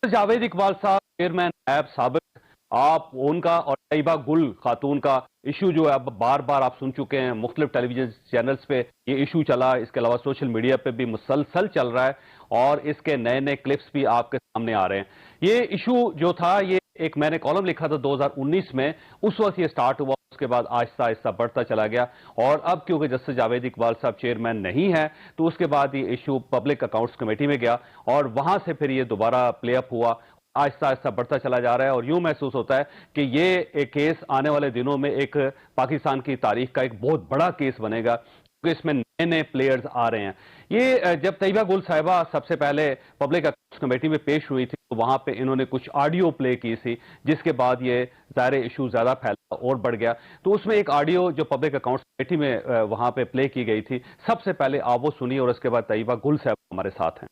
जावेद इकबाल साहब चेयरमैन नैब साबिक, आप उनका और तैयबा गुल खातून का इशू जो है अब बार बार आप सुन चुके हैं, मुख्तलिफ टेलीविजन चैनल्स पे ये इशू चला, इसके अलावा सोशल मीडिया पे भी मुसलसल चल रहा है और इसके नए नए क्लिप्स भी आपके सामने आ रहे हैं। ये इशू जो था, ये एक मैंने कॉलम लिखा था 2019 में, उस वक्त ये स्टार्ट हुआ, उसके बाद आहिस्ता आहिस्ता बढ़ता चला गया और अब क्योंकि जस्टिस जावेद इकबाल साहब चेयरमैन नहीं है तो उसके बाद ये इशू पब्लिक अकाउंट्स कमेटी में गया और वहां से फिर ये दोबारा प्ले अप हुआ, आहिस्ता आहिस्ता बढ़ता चला जा रहा है और यूं महसूस होता है कि ये एक केस आने वाले दिनों में एक पाकिस्तान की तारीख का एक बहुत बड़ा केस बनेगा क्योंकि इसमें नए नए प्लेयर्स आ रहे हैं। ये जब तैयबा गुल साहिबा सबसे पहले पब्लिक अकाउंट्स कमेटी में पेश हुई थी तो वहां पे इन्होंने कुछ ऑडियो प्ले की थी, जिसके बाद ये ज़ाहिर इशू ज्यादा फैला और बढ़ गया। तो उसमें एक ऑडियो जो पब्लिक अकाउंट्स कमेटी में वहां पे प्ले की गई थी, सबसे पहले आप वो सुनिए और उसके बाद तैयबा गुल साहिबा हमारे साथ हैं।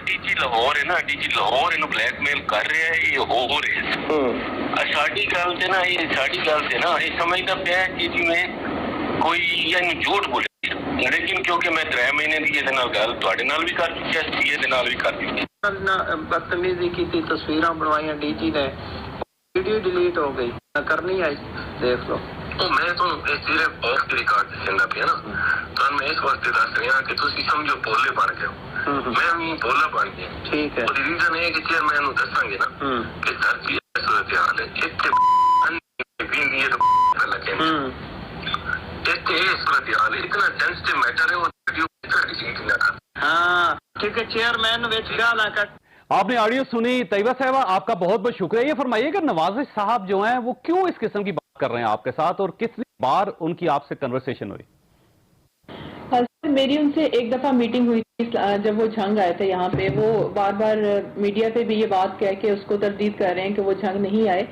डीजी लाहौर है ना, डीजी लाहौर इन्हों ब्लैकमेल कर रहे हैं, ये हो रहे हैं। साड़ी गल से ना, ये साड़ी गल से ना, ये समझता पाया कि जिमें कोई यानी झूठ बोले, लेकिन क्योंकि मैं 3 महीने की ये गल तुहाडे नाल भी कर चुकी है, सीए दे नाल भी कर दी, बदतमीजी की थी, तस्वीर बनवाई डीजी ने, वीडियो डिलीट हो गई, करनी आई, देख लो। तो मैं तो सिर्फ ऑफ द रिकॉर्ड दसना पिया ना, तो मैं इस वास्ते दस रहा कि तुम समझो भोले बन गए, मैं भी भोला बन गया। ठीक है, रीजन है कि चेयरमैन दसांगे ना कि सर जी सूरत हाल है, इतने सूरत हाल है, इतना सेंसिटिव मैटर है, वो डिलीट ना कर। हाँ ठीक है, चेयरमैन विच गाला कट। आपने ऑडियो सुनी। तैयबा साहिबा, आपका बहुत बहुत शुक्रिया। ये फरमाइएगा, नवाजिश साहब जो हैं वो क्यों इस किस्म की बात कर रहे हैं आपके साथ और कितनी बार उनकी आपसे कन्वर्सेशन हुई? मेरी उनसे एक दफा मीटिंग हुई थी जब वो झंग आए थे यहाँ पे। वो बार बार मीडिया पे भी ये बात कह के उसको तरदीद कर रहे हैं कि वो झंग नहीं आए,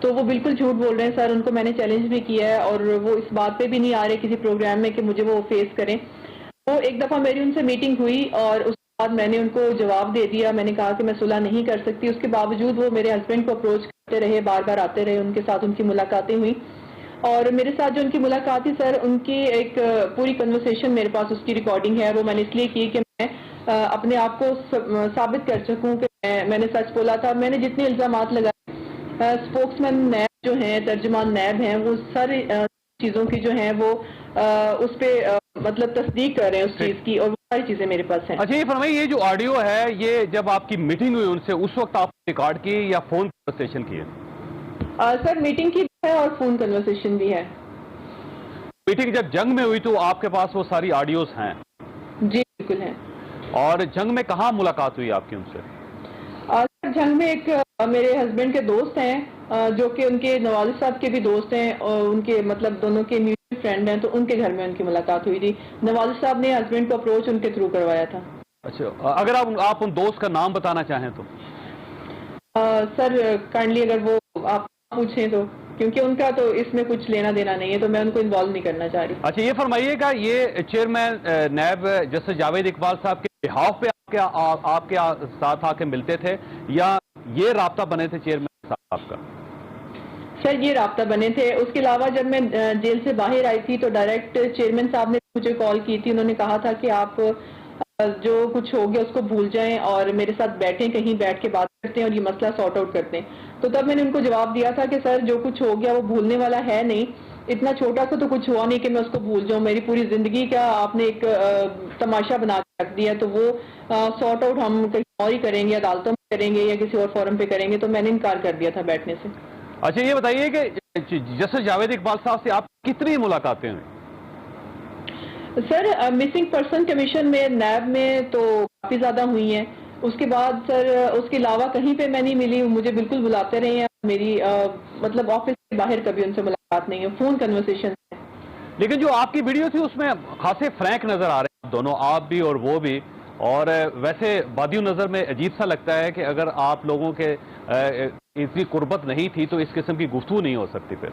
तो वो बिल्कुल झूठ बोल रहे हैं सर। उनको मैंने चैलेंज भी किया है और वो इस बात पे भी नहीं आ रहे किसी प्रोग्राम में कि मुझे वो फेस करें। तो एक दफा मेरी उनसे मीटिंग हुई और उसके बाद मैंने उनको जवाब दे दिया। मैंने कहा कि मैं सुलह नहीं कर सकती। उसके बावजूद वो मेरे हस्बैंड को अप्रोच करते रहे, बार बार आते रहे, उनके साथ उनकी मुलाकातें हुई और मेरे साथ जो उनकी मुलाकात थी सर, उनकी एक पूरी कन्वर्सेशन मेरे पास उसकी रिकॉर्डिंग है। वो मैंने इसलिए की कि मैं अपने आप को साबित कर सकूं कि मैंने सच बोला था। मैंने जितने इल्जामात लगाए, स्पोक्समैन नैब जो हैं, तर्जुमान नैब हैं, वो सारी चीज़ों की जो हैं वो उस पर मतलब तस्दीक कर रहे हैं उस चीज़ की, और वो सारी चीज़ें मेरे पास हैं। अच्छा, ये फरमाइए, ये जो ऑडियो है, ये जब आपकी मीटिंग हुई उनसे, उस वक्त आपने रिकॉर्ड की या फोन कन्वर्सेशन की है? सर मीटिंग की है और फोन कन्वर्सेशन भी है। मीटिंग जब जंग में हुई तो आपके पास वो सारी ऑडियोज हैं? जी बिल्कुल हैं। और जंग में कहाँ मुलाकात हुई आपकी उनसे? सर जंग में एक मेरे हस्बैंड के दोस्त हैं जो कि उनके नवाज साहब के भी दोस्त हैं और उनके मतलब दोनों के म्यूचुअल फ्रेंड हैं, तो उनके घर में उनकी मुलाकात हुई थी। नवाज साहब ने हस्बैंड को अप्रोच उनके थ्रू करवाया था। अच्छा, अगर आप उन दोस्त का नाम बताना चाहें तो? सर काइंडली अगर वो आप पूछें तो, क्योंकि उनका तो इसमें कुछ लेना देना नहीं है, तो मैं उनको इन्वॉल्व नहीं करना चाह रही। अच्छा, ये फरमाइएगा, ये chairman NAB justice Javed Iqbal साहब के बिहाफ पे आपके साथ आके मिलते थे या ये राब्ता बने थे चेयरमैन साहब का? सर ये राब्ता बने थे। उसके अलावा जब मैं जेल से बाहर आई थी तो डायरेक्ट चेयरमैन साहब ने मुझे कॉल की थी। उन्होंने कहा था कि आप जो कुछ हो गया उसको भूल जाएं और मेरे साथ बैठें, कहीं बैठ के बात करते हैं और ये मसला सॉर्ट आउट करते हैं। तो तब मैंने उनको जवाब दिया था कि सर जो कुछ हो गया वो भूलने वाला है नहीं, इतना छोटा सा तो कुछ हुआ नहीं कि मैं उसको भूल जाऊं। मेरी पूरी जिंदगी का आपने एक तमाशा बना के रख दिया, तो वो सॉर्ट आउट हम कहीं और ही करेंगे, अदालतों में करेंगे या किसी और फोरम पे करेंगे। तो मैंने इनकार कर दिया था बैठने से। अच्छा, ये बताइए कि जस्टिस जावेद इकबाल साहब से आप कितनी मुलाकातें हुई? सर मिसिंग पर्सन कमीशन में नैब में तो काफ़ी ज़्यादा हुई हैं। उसके बाद सर उसके अलावा कहीं पे मैं नहीं मिली। मुझे बिल्कुल बुलाते रहे हैं, मेरी मतलब ऑफिस के बाहर कभी उनसे मुलाकात नहीं है, फ़ोन कन्वर्सेशन है। लेकिन जो आपकी वीडियो थी उसमें खासे फ्रैंक नज़र आ रहे हैं दोनों, आप भी और वो भी। और वैसे बादियों नज़र में अजीब सा लगता है कि अगर आप लोगों के इतनी कुर्बत नहीं थी तो इस किस्म की गुफ्तगू नहीं हो सकती फिर।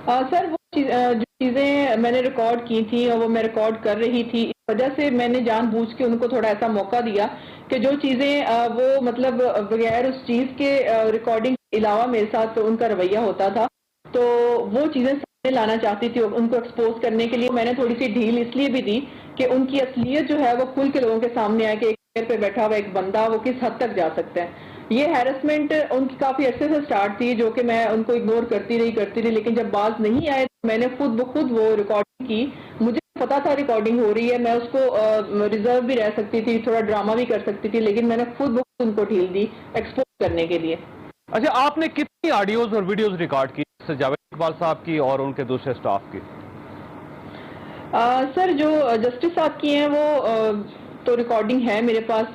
सर वो जो चीज़ें मैंने रिकॉर्ड की थी और वो मैं रिकॉर्ड कर रही थी, इस वजह से मैंने जानबूझ के उनको थोड़ा ऐसा मौका दिया कि जो चीज़ें वो मतलब बगैर उस चीज़ के रिकॉर्डिंग के अलावा मेरे साथ उनका रवैया होता था, तो वो चीज़ें सामने लाना चाहती थी उनको एक्सपोज करने के लिए। मैंने थोड़ी सी ढील इसलिए भी दी कि उनकी असलियत जो है वो खुल के लोगों के सामने आए कि पे बैठा हुआ एक बंदा वो किस हद तक जा सकता है। ये हैरेसमेंट उनकी काफी अच्छे से स्टार्ट थी, जो कि मैं उनको इग्नोर करती रही, लेकिन जब बाज नहीं आए तो मैंने खुद ब खुद वो रिकॉर्डिंग की। मुझे पता था रिकॉर्डिंग हो रही है, मैं उसको रिजर्व भी रह सकती थी, थोड़ा ड्रामा भी कर सकती थी, लेकिन मैंने खुद ब खुद उनको ढील दी एक्सपोज करने के लिए। अच्छा, आपने कितनी ऑडियोज और वीडियोज रिकॉर्ड की जावेद इकबाल साहब की और उनके दूसरे स्टाफ की? सर, जो जस्टिस साहब की हैं वो तो रिकॉर्डिंग है मेरे पास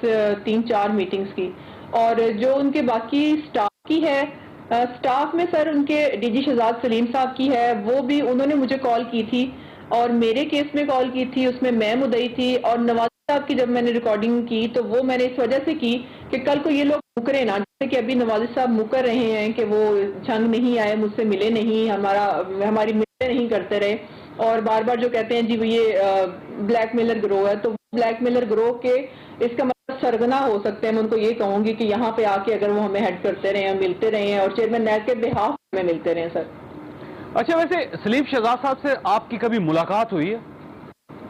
3-4 मीटिंग्स की, और जो उनके बाकी स्टाफ की है, स्टाफ में सर उनके डीजी शहजाद सलीम साहब की है, वो भी उन्होंने मुझे कॉल की थी और मेरे केस में कॉल की थी, उसमें मैं मुद्दई थी। और नवाज साहब की जब मैंने रिकॉर्डिंग की तो वो मैंने इस वजह से की कि कल को ये लोग मुकरे ना, जैसे कि अभी नवाज साहब मुकर रहे हैं कि वो जंग नहीं आए, मुझसे मिले नहीं, हमारी मिलते नहीं करते रहे, और बार बार जो कहते हैं जी वो ये ब्लैकमेलर गिरोह है, तो ब्लैकमेलर गिरोह के इसका मतलब सरगना हो सकते हैं। मैं उनको ये कहूंगी कि यहाँ पे आके अगर वो हमें हेड करते रहे हैं, मिलते रहे हैं और चेयरमैन नैब के बिहाफ में मिलते रहे हैं सर। अच्छा, वैसे सलीम शहजाद साहब से आपकी कभी मुलाकात हुई है?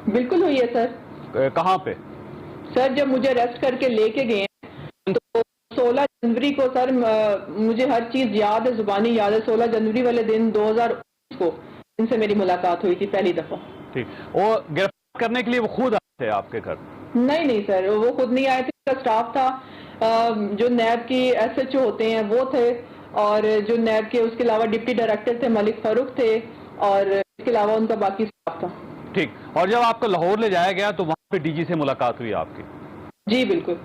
बिल्कुल हुई है सर। कहाँ पे? सर, जब मुझे अरेस्ट करके लेके गए तो 16 जनवरी को सर, मुझे हर चीज याद है, जुबानी याद है। 16 जनवरी वाले दिन 2019 को इनसे मेरी मुलाकात हुई थी पहली दफा। ठीक, और गिरफ्तार करने के लिए वो खुद आए थे आपके घर? नहीं सर, वो खुद नहीं आए थे, उनका स्टाफ था। जो नैब की SHO होते हैं वो थे, और जो नैब के उसके अलावा डिप्टी डायरेक्टर थे मलिक फारूक थे, और इसके अलावा उनका बाकी स्टाफ था। ठीक, और जब आपको लाहौर ले जाया गया तो वहां पे डीजी से मुलाकात हुई आपकी? जी बिल्कुल।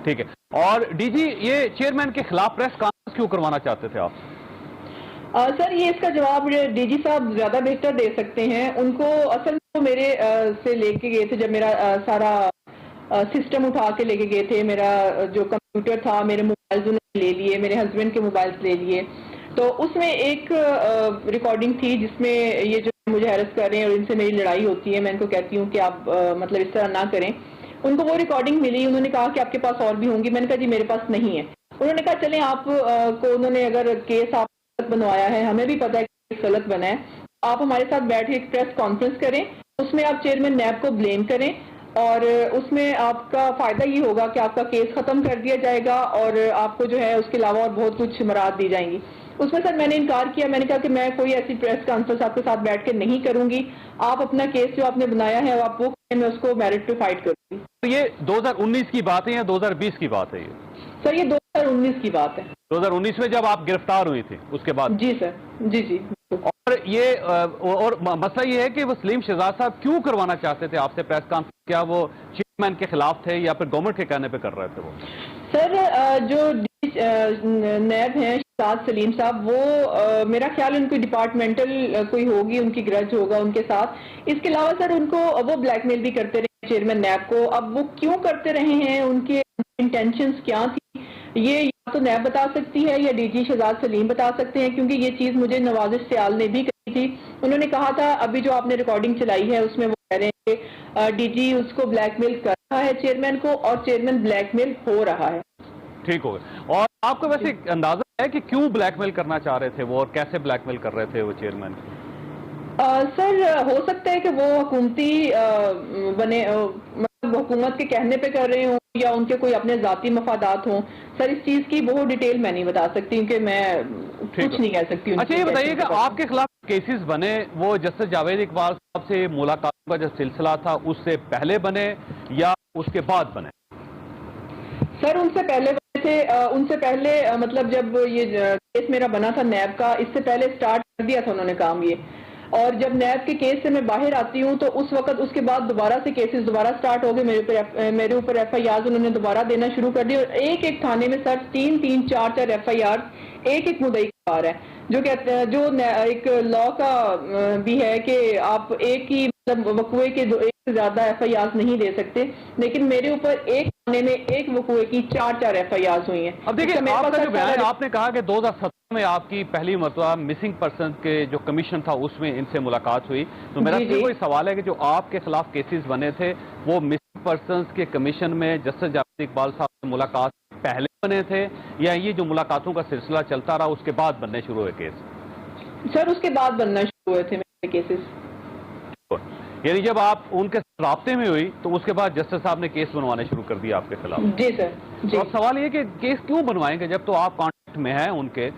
ठीक है, और डीजी ये चेयरमैन के खिलाफ प्रेस कॉन्फ्रेंस क्यों करवाना चाहते थे आप? सर, ये इसका जवाब डीजी साहब ज्यादा बेहतर दे सकते हैं। उनको असल में वो मेरे से लेके गए थे, जब मेरा सारा सिस्टम उठा के लेके गए थे, मेरा जो कंप्यूटर था, मेरे मोबाइल्स उन्होंने ले लिए, मेरे हस्बैंड के मोबाइल्स ले लिए, तो उसमें एक रिकॉर्डिंग थी जिसमें ये जो मुझे हैरेस कर रहे हैं और इनसे मेरी लड़ाई होती है, मैं इनको कहती हूँ कि आप मतलब इस तरह ना करें। उनको वो रिकॉर्डिंग मिली, उन्होंने कहा कि आपके पास और भी होंगी, मैंने कहा जी मेरे पास नहीं है। उन्होंने कहा चलें आप को उन्होंने अगर केस आप बनवाया है, हमें भी पता है कि गलत बना है, आप हमारे साथ बैठ के एक प्रेस कॉन्फ्रेंस करें, उसमें आप चेयरमैन नैब को ब्लेम करें, और उसमें आपका फायदा ये होगा कि आपका केस खत्म कर दिया जाएगा और आपको जो है उसके अलावा और बहुत कुछ मराद दी जाएंगी। उसमें सर मैंने इनकार किया, मैंने कहा कि मैं कोई ऐसी प्रेस कॉन्फ्रेंस आपके साथ बैठ के नहीं करूंगी, आप अपना केस जो आपने बनाया है आप वो, मैं उसको मेरिट टू फाइट करूंगी। तो ये 2019 की बात है या 2020 की बात है ये? सर, ये 2019 की बात है। 2019 में जब आप गिरफ्तार हुई थी उसके बाद? जी सर, जी। और ये और मसला ये है कि वो सलीम शहजाद साहब क्यों करवाना चाहते थे आपसे प्रेस कॉन्फ्रेंस? क्या वो चेयरमैन के खिलाफ थे या फिर गवर्नमेंट के कहने पे कर रहे थे वो? सर, जो नैब हैं शहजाद सलीम साहब, वो मेरा ख्याल उनकी डिपार्टमेंटल कोई होगी, उनकी ग्रज होगा उनके साथ। इसके अलावा सर उनको वो ब्लैकमेल भी करते रहे चेयरमैन नैब को। अब वो क्यों करते रहे हैं, उनके इंटेंशंस क्या थी, ये या तो नैब बता सकती है या डीजी शहजाद सलीम बता सकते हैं, क्योंकि ये चीज मुझे नवाजिश सियाल ने भी कही थी। उन्होंने कहा था अभी जो आपने रिकॉर्डिंग चलाई है उसमें वो कह रहे हैं कि डीजी उसको ब्लैकमेल कर रहा है चेयरमैन को, और चेयरमैन ब्लैकमेल हो रहा है। ठीक हो गया। और आपको वैसे अंदाजा है कि क्यों ब्लैकमेल करना चाह रहे थे वो, और कैसे ब्लैकमेल कर रहे थे वो चेयरमैन? सर, हो सकता है कि वो हुकूमती बने, मतलब हुकूमत के कहने पे कर रहे हों या उनके कोई अपने जाती मफादात हों। सर, इस चीज की बहुत डिटेल मैं नहीं बता सकती, क्योंकि मैं कुछ नहीं कह सकती। अच्छा, ये बताइए कि आपके खिलाफ केसेस बने वो जस्टिस जावेद इकबाल साहब से मुलाकात का जो सिलसिला था उससे पहले बने या उसके बाद बने? सर, उनसे पहले बने थे। उनसे पहले मतलब जब ये केस मेरा बना था नैब का, इससे पहले स्टार्ट कर दिया था उन्होंने काम ये। और जब नैब के केस से मैं बाहर आती हूँ तो उस वक्त उसके बाद दोबारा से केसेस दोबारा स्टार्ट हो गए मेरे ऊपर FIR उन्होंने दोबारा देना शुरू कर दिया। और एक थाने में सर 3-3, 4-4 FIR एक मुद्दई का बार है, जो कहते हैं, जो एक लॉ का भी है कि आप एक ही मतलब वकुए के एक से ज्यादा FIR नहीं दे सकते, लेकिन मेरे ऊपर एक थाने में एक वकुए की 4-4 FIR हुई हैं। अब देखिए, आपका जो बयान आपने कहा कि 2017 में आपकी पहली मरतबा मिसिंग पर्सन के जो कमीशन था उसमें इनसे मुलाकात हुई, तो मेरा कोई सवाल है कि जो आपके खिलाफ केसेस बने थे वो मिसिंग पर्सन के कमीशन में जस्टिस जावेद इकबाल साहब से मुलाकात पहले बने थे या ये जो मुलाकातों का सिलसिला चलता रहा उसके बाद बनने शुरू हुए केस? सर, उसके बाद बनना शुरू हुए थे मेरे केसेस। यानी जब आप उनके राब्ते में हुई तो उसके बाद जस्टिस साहब ने केस बनवाने शुरू कर दिया आपके खिलाफ। जी सर जी। तो अब सवाल ये कि केस क्यों बनवाएंगे जब तो आप कांटेक्ट में हैं उनके,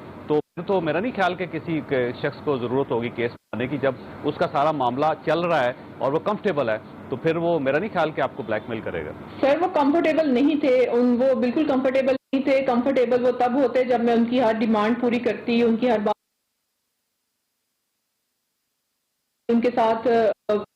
तो मेरा नहीं ख्याल कि किसी शख्स को जरूरत होगी केस बनाने की जब उसका सारा मामला चल रहा है और वो कंफर्टेबल है, तो फिर वो मेरा नहीं ख्याल कि आपको ब्लैकमेल करेगा। सर वो कंफर्टेबल नहीं थे, वो बिल्कुल कंफर्टेबल नहीं थे। कंफर्टेबल वो तब होते जब मैं उनकी हर डिमांड पूरी करती, उनकी हर बात उनके साथ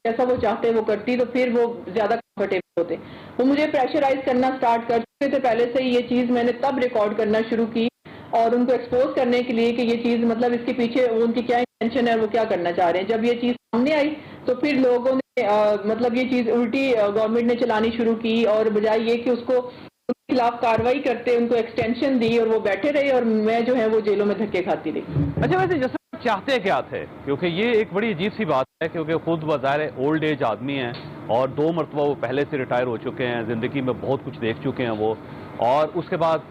जैसा वो चाहते वो करती, तो फिर वो ज्यादा कंफर्टेबल होते। वो मुझे प्रेशराइज करना स्टार्ट कर चुके थे पहले से ही। ये चीज मैंने तब रिकॉर्ड करना शुरू की और उनको एक्सपोज करने के लिए कि ये चीज मतलब इसके पीछे उनकी क्या इंटेंशन है, वो क्या करना चाह रहे हैं। जब ये चीज सामने आई तो फिर लोगों ने मतलब ये चीज उल्टी गवर्नमेंट ने चलानी शुरू की और बजाय ये कि उसको उनके खिलाफ कार्रवाई करते उनको एक्सटेंशन दी और वो बैठे रहे और मैं जो है वो जेलों में धक्के खाती रही। अच्छा, वैसे जैसे चाहते क्या थे, क्योंकि ये एक बड़ी अजीब सी बात है क्योंकि खुद बाज़ाहिर ओल्ड एज आदमी हैं और 2 मरतबा वो पहले से रिटायर हो चुके हैं, ज़िंदगी में बहुत कुछ देख चुके हैं वो। और उसके बाद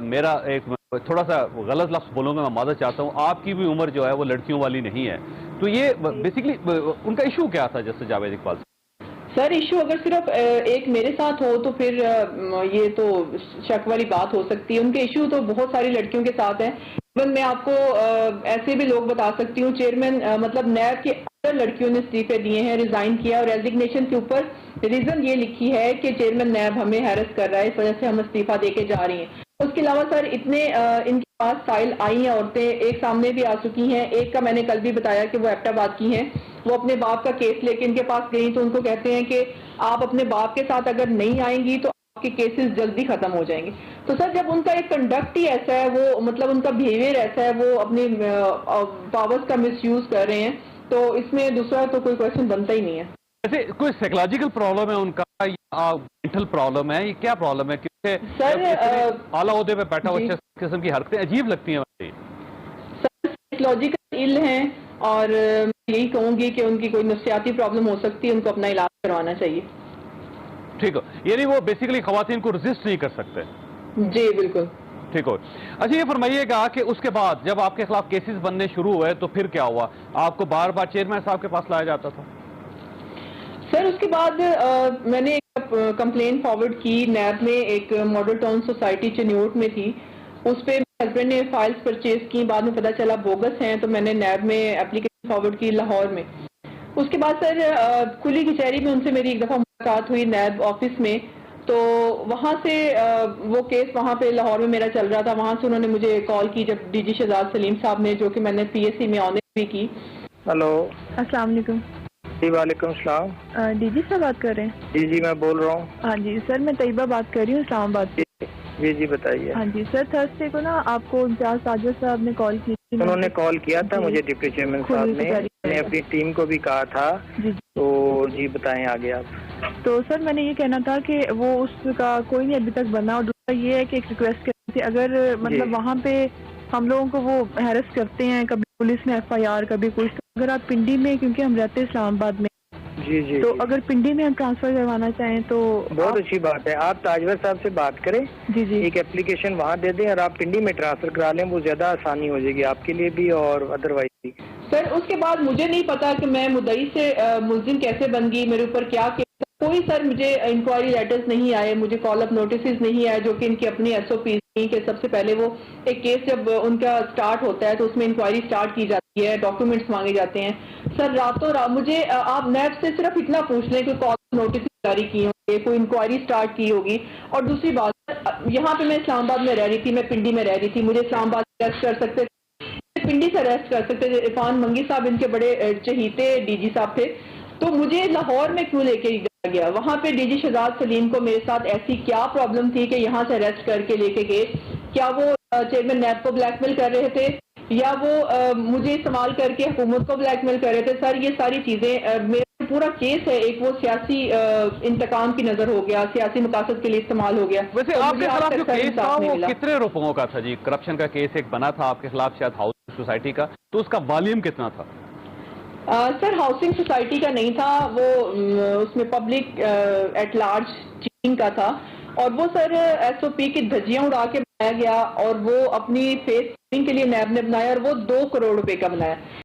मेरा एक थोड़ा सा गलत लफ्ज़ बोलूँगा, मैं माज़रत चाहता हूँ, आपकी भी उम्र जो है वो लड़कियों वाली नहीं है। तो ये बेसिकली उनका इशू क्या था जस्टिस जावेद इकबाल से? सर इशू अगर सिर्फ एक मेरे साथ हो तो फिर ये तो शक वाली बात हो सकती है। उनके इशू तो बहुत सारी लड़कियों के साथ हैं। इवन मैं आपको ऐसे भी लोग बता सकती हूँ, चेयरमैन मतलब नैब के अंदर लड़कियों ने इस्तीफे दिए हैं, रिजाइन किया और रेजिग्नेशन के ऊपर रीजन ये लिखी है कि चेयरमैन नैब हमें हैरेस कर रहा है, इस वजह से हम इस्तीफा देके जा रही हैं। उसके अलावा सर इतने इनके पास फाइल आई हैं औरतें, एक सामने भी आ चुकी हैं। एक का मैंने कल भी बताया कि वो एबटाबाद की हैं। वो अपने बाप का केस लेके इनके पास गई तो उनको कहते हैं कि आप अपने बाप के साथ अगर नहीं आएंगी तो आपके केसेस जल्दी खत्म हो जाएंगे। तो सर जब उनका एक कंडक्ट ही ऐसा है, वो मतलब उनका बिहेवियर ऐसा है, वो अपनी पावर्स का मिसयूज कर रहे हैं, तो इसमें दूसरा तो कोई क्वेश्चन बनता ही नहीं है। वैसे कोई साइकोलॉजिकल प्रॉब्लम है उनका या मेंटल प्रॉब्लम है, ये क्या प्रॉब्लम है? क्योंकि सर आला ओहदे पे बैठा हुआ इस किस्म की हरकतें अजीब लगती हैं। सर साइकोलॉजिकल इल हैं और यही कहूंगी कि उनकी कोई नफ्सियाती प्रॉब्लम हो सकती है, उनको अपना इलाज करवाना चाहिए। ठीक हो, यानी वो बेसिकली खवातीन को रेजिस्ट नहीं कर सकते? जी बिल्कुल। ठीक हो। अच्छा ये फरमाइएगा कि उसके बाद जब आपके खिलाफ केसेस बनने शुरू हुए तो फिर क्या हुआ? आपको बार बार चेयरमैन साहब के पास लाया जाता था? सर उसके बाद मैंने एक कंप्लेन फॉरवर्ड की नैब में, एक मॉडल टाउन सोसाइटी चिन्यूट में थी, उस पर हस्बैंड ने फाइल्स परचेज की, बाद में पता चला बोगस हैं, तो मैंने नैब में एप्लीकेशन फॉरवर्ड की लाहौर में। उसके बाद सर खुली कचहरी में उनसे मेरी एक दफ़ा मुलाकात हुई नैब ऑफिस में, तो वहाँ से वो केस वहाँ पे लाहौर में मेरा चल रहा था, वहाँ से उन्होंने मुझे कॉल की जब डीजी शहजाद सलीम साहब ने, जो कि मैंने पीएससी में ऑनर भी की। हेलो, अस्सलाम वालेकुम। जी वालेकुम सलाम। डीजी साहब बात कर रहे हैं? जी जी मैं बोल रहा हूँ। हाँ जी सर, मैं तैयबा बात कर रही हूँ इस्लामाबाद से। जी जी बताइए। हाँ जी सर, थर्सडे को ना आपको इम्तियाज साजिद साहब ने कॉल की थी। उन्होंने कॉल किया था मुझे, डिप्टी चेयरमैन साहब ने, मैंने अपनी टीम को भी कहा था। जी तो जी बताएं आगे आप। तो सर मैंने ये कहना था कि वो उसका कोई नहीं अभी तक बना, और दूसरा ये है कि एक रिक्वेस्ट करनी थी, अगर मतलब वहाँ पे हम लोगों को वो हैरेस करते हैं, कभी पुलिस में FIR कभी कुछ, तो अगर आप पिंडी में, क्योंकि हम रहते हैं इस्लामाबाद में, जी जी तो जी। अगर पिंडी में हम ट्रांसफर करवाना चाहें तो बहुत अच्छी बात है, आप ताजवर साहब से बात करें, जी जी एक एप्लीकेशन वहाँ दे दें और आप पिंडी में ट्रांसफर करा लें, वो ज्यादा आसानी हो जाएगी आपके लिए भी और अदरवाइज भी। सर उसके बाद मुझे नहीं पता कि मैं मुद्दई से मुलजिम कैसे बन गई, मेरे ऊपर क्या केस, कोई सर मुझे इंक्वायरी लेटर्स नहीं आए, मुझे कॉल अप नोटिस नहीं आए, जो कि इनकी अपनी SOP थी कि सबसे पहले वो एक केस जब उनका स्टार्ट होता है तो उसमें इंक्वायरी स्टार्ट की जाती है, डॉक्यूमेंट्स मांगे जाते हैं। सर रातों रात मुझे आप नैब से सिर्फ इतना पूछ लें कि कॉल नोटिस जारी किए होंगे, कोई इंक्वायरी स्टार्ट की होगी। और दूसरी बात, यहाँ पे मैं इस्लामाबाद में रह रही थी, मैं पिंडी में रह रही थी, मुझे इस्लामाबाद अरेस्ट कर सकते, पिंडी से अरेस्ट कर सकते थे। इरफान मंगी साहब इनके बड़े चहीते DG साहब थे, तो मुझे लाहौर में क्यों लेके गया? वहाँ पे डीजी शहजाद सलीम को मेरे साथ ऐसी क्या प्रॉब्लम थी कि यहाँ से अरेस्ट करके लेके गए? क्या वो चेयरमैन नैब को ब्लैकमेल कर रहे थे या वो मुझे इस्तेमाल करके हुकूमत को ब्लैकमेल कर रहे थे? सर ये सारी चीजें, मेरा पूरा केस है एक वो सियासी इंतकाम की नजर हो गया, सियासी मकासद के लिए इस्तेमाल हो गया। वैसे तो आपके खिलाफ जो केस था वो मिला। कितने रुपयों का था जी? करप्शन का केस एक बना था आपके खिलाफ शायद हाउसिंग सोसाइटी का, तो उसका वॉल्यूम कितना था? सर हाउसिंग सोसाइटी का नहीं था वो, उसमें पब्लिक एट लार्ज चीटिंग का था, और वो सर SOP की धज्जियां उड़ा के बनाया गया, और वो अपनी फेस के लिए नैब ने बनाया, और वो 2 करोड़ रुपए का बनाया।